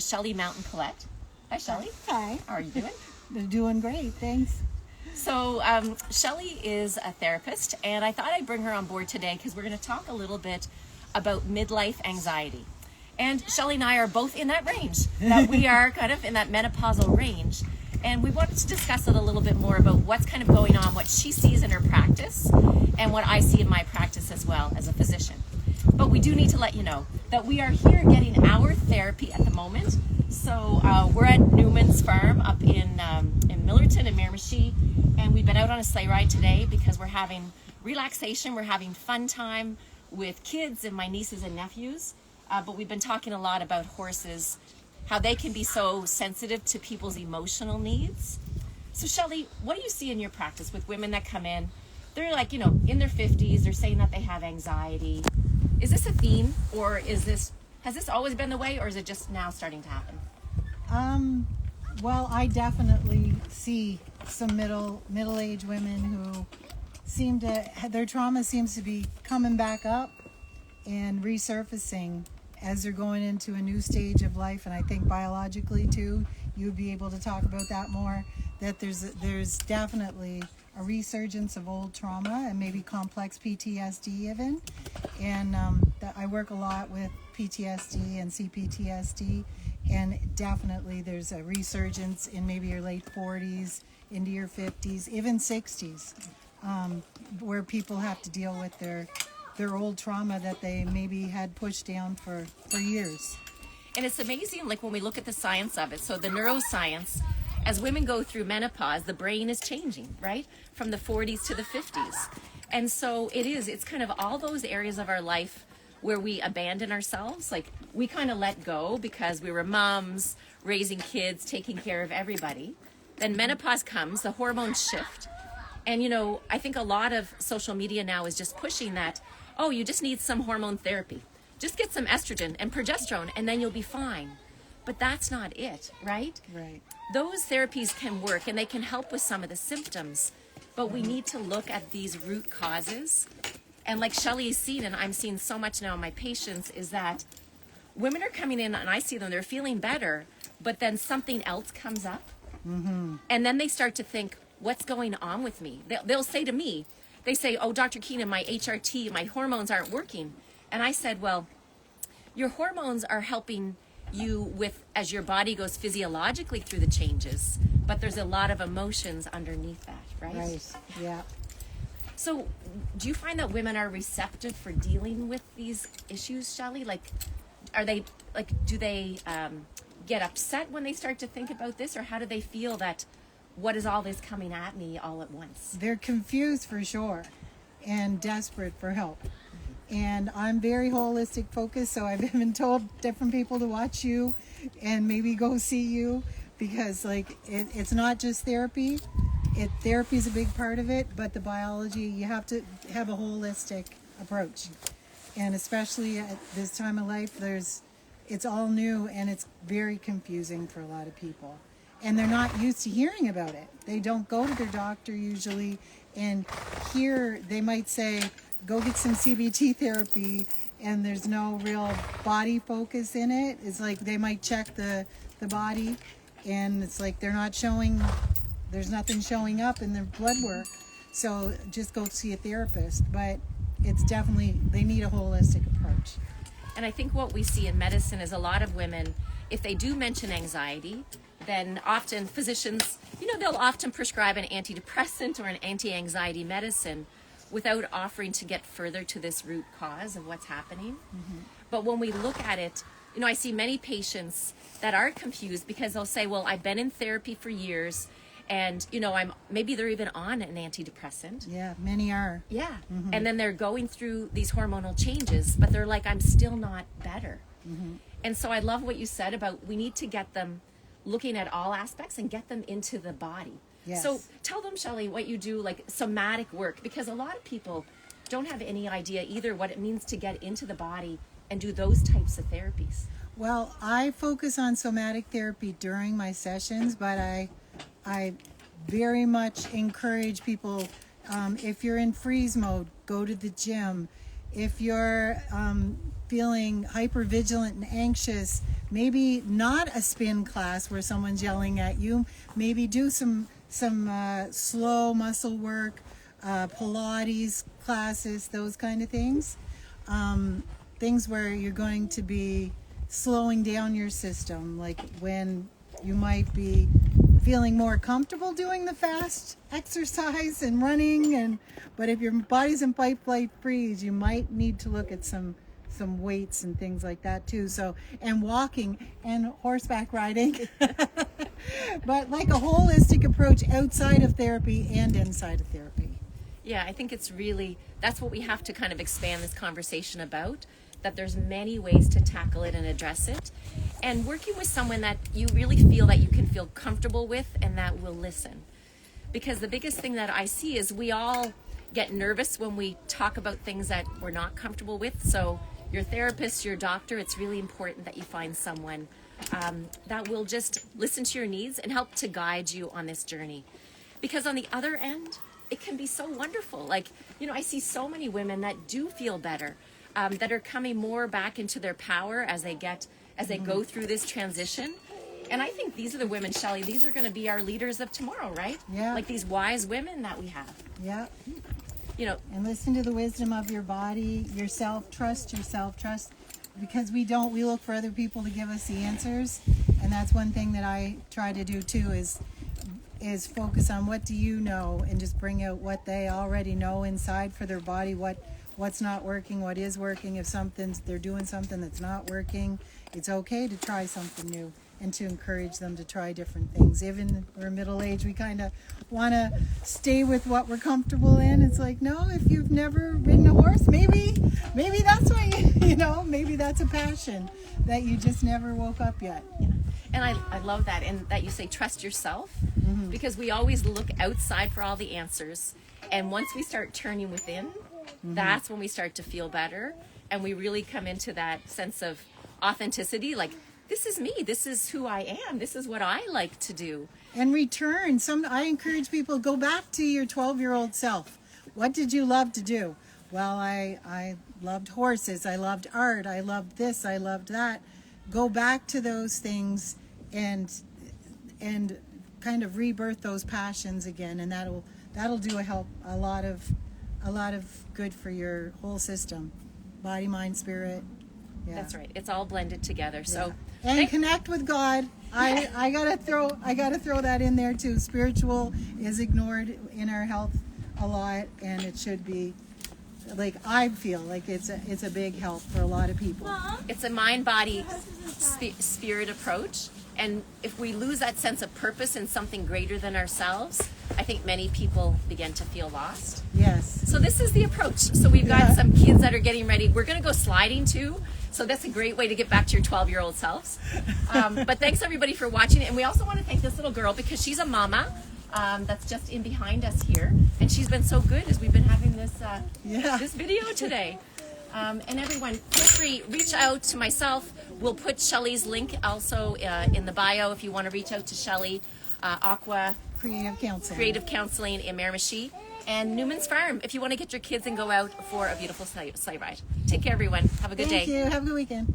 Shelly Mountain Collette. Hi, Shelly. Hi. How are you doing? They're doing great, thanks. So, Shelly is a therapist, and I thought I'd bring her on board today because we're going to talk a little bit about midlife anxiety. And Shelly and I are both in that range, that we are kind of in that menopausal range. And we wanted to discuss it a little bit more about what's kind of going on, what she sees in her practice, and what I see in my practice as well as a physician. But we do need to let you know that we are here getting our therapy at the moment. So we're at Newman's Farm up in Millerton and Miramichi, and we've been out on a sleigh ride today because we're having relaxation, we're having fun time with kids and my nieces and nephews. But we've been talking a lot about horses, how they can be so sensitive to people's emotional needs. So Shelly, what do you see in your practice with women that come in? They're like, in their 50s, they're saying that they have anxiety. Is this a theme, or has this always been the way, or is it just now starting to happen? Well, I definitely see some middle-aged women who their trauma seems to be coming back up and resurfacing as they're going into a new stage of life. And I think biologically too, you'd be able to talk about that more, that there's definitely a resurgence of old trauma and maybe complex PTSD even. And I work a lot with PTSD and CPTSD, and definitely there's a resurgence in maybe your late 40s into your 50s, even 60s, where people have to deal with their old trauma that they maybe had pushed down for years. And it's amazing, like when we look at the science of it, so the neuroscience, as women go through menopause, the brain is changing, right? From the 40s to the 50s. And so it's kind of all those areas of our life where we abandon ourselves. Like we kind of let go because we were moms, raising kids, taking care of everybody. Then menopause comes, the hormones shift. And I think a lot of social media now is just pushing that, oh, you just need some hormone therapy. Just get some estrogen and progesterone and then you'll be fine. But that's not it, right? Right. Those therapies can work and they can help with some of the symptoms, but we need to look at these root causes. And like Shelly is seeing, and I'm seeing so much now in my patients, is that women are coming in and I see them, they're feeling better, but then something else comes up. Mm-hmm. And then they start to think, what's going on with me? They'll say to me, they say, oh, Dr. Keenan, my HRT, my hormones aren't working. And I said, well, your hormones are helping you with as your body goes physiologically through the changes, but there's a lot of emotions underneath that, right? Right, yeah. So do you find that women are receptive for dealing with these issues, Shelly? Do they get upset when they start to think about this, or how do they feel that what is all this coming at me all at once? They're confused for sure and desperate for help. And I'm very holistic focused, so I've been told different people to watch you and maybe go see you, because it's not just therapy. Therapy is a big part of it, but the biology, you have to have a holistic approach. And especially at this time of life, it's all new and it's very confusing for a lot of people. And they're not used to hearing about it. They don't go to their doctor usually, and here they might say, go get some CBT therapy, and there's no real body focus in it. It's like they might check the body, and it's like there's nothing showing up in their blood work. So just go see a therapist. But it's definitely, they need a holistic approach. And I think what we see in medicine is a lot of women, if they do mention anxiety, then often physicians, they'll often prescribe an antidepressant or an anti-anxiety medicine without offering to get further to this root cause of what's happening. Mm-hmm. But when we look at it, I see many patients that are confused because they'll say, well, I've been in therapy for years, and maybe they're even on an antidepressant. Yeah, many are. Yeah. Mm-hmm. And then they're going through these hormonal changes, but they're like, I'm still not better. Mm-hmm. And so I love what you said about we need to get them looking at all aspects and get them into the body. Yes. So tell them, Shelly, what you do, like somatic work, because a lot of people don't have any idea either what it means to get into the body and do those types of therapies. Well, I focus on somatic therapy during my sessions, but I very much encourage people, if you're in freeze mode, go to the gym, If you're feeling hypervigilant and anxious, maybe not a spin class where someone's yelling at you. Maybe do some slow muscle work, Pilates classes, those kind of things. Things where you're going to be slowing down your system, like when you might be feeling more comfortable doing the fast exercise and running, but if your body's in fight, flight, freeze, you might need to look at some weights and things like that too. So, and walking and horseback riding, but like a holistic approach outside of therapy and inside of therapy. Yeah, I think that's what we have to kind of expand this conversation about, that there's many ways to tackle it and address it. And working with someone that you really feel that you can feel comfortable with and that will listen. Because the biggest thing that I see is we all get nervous when we talk about things that we're not comfortable with. So your therapist, your doctor, it's really important that you find someone that will just listen to your needs and help to guide you on this journey. Because on the other end, it can be so wonderful. Like, I see so many women that do feel better, that are coming more back into their power as they go through this transition. And I think these are the women, Shelly, these are going to be our leaders of tomorrow, right? Yeah. Like these wise women that we have. Yeah. And listen to the wisdom of your body, yourself, trust, because we look for other people to give us the answers. And that's one thing that I try to do too, is focus on what do you know, and just bring out what they already know inside for their body, what's not working, what is working. If they're doing something that's not working, it's okay to try something new and to encourage them to try different things. Even we're middle age, we kind of want to stay with what we're comfortable in. It's like, no, if you've never ridden a horse, maybe that's why maybe that's a passion that you just never woke up yet. Yeah. And I love that, and that you say trust yourself, because we always look outside for all the answers. And once we start turning within, that's when we start to feel better, and we really come into that sense of authenticity, like, this is me, this is who I am, this is what I like to do. And return. I encourage people, go back to your 12-year-old self. What did you love to do? Well, I loved horses, I loved art, I loved this, I loved that. Go back to those things and kind of rebirth those passions again, and that'll do a lot of good for your whole system, body, mind, spirit. Yeah. That's right. It's all blended together. So and connect with God. I gotta throw that in there too. Spiritual is ignored in our health a lot, and it should be. Like, I feel like it's a big help for a lot of people. It's a mind, body, spirit approach. And if we lose that sense of purpose in something greater than ourselves, I think many people begin to feel lost. Yes. So this is the approach. So we've got some kids that are getting ready. We're going to go sliding too. So that's a great way to get back to your 12-year-old selves. But thanks everybody for watching. And we also want to thank this little girl, because she's a mama that's just in behind us here. And she's been so good as we've been having this video today. And everyone, feel free, reach out to myself. We'll put Shelly's link also in the bio if you want to reach out to Shelly. Aqua Creative Counseling in Miramichi. And Newman's Farm if you want to get your kids and go out for a beautiful sleigh ride. Take care, everyone. Have a good day. Thank you. Have a good weekend.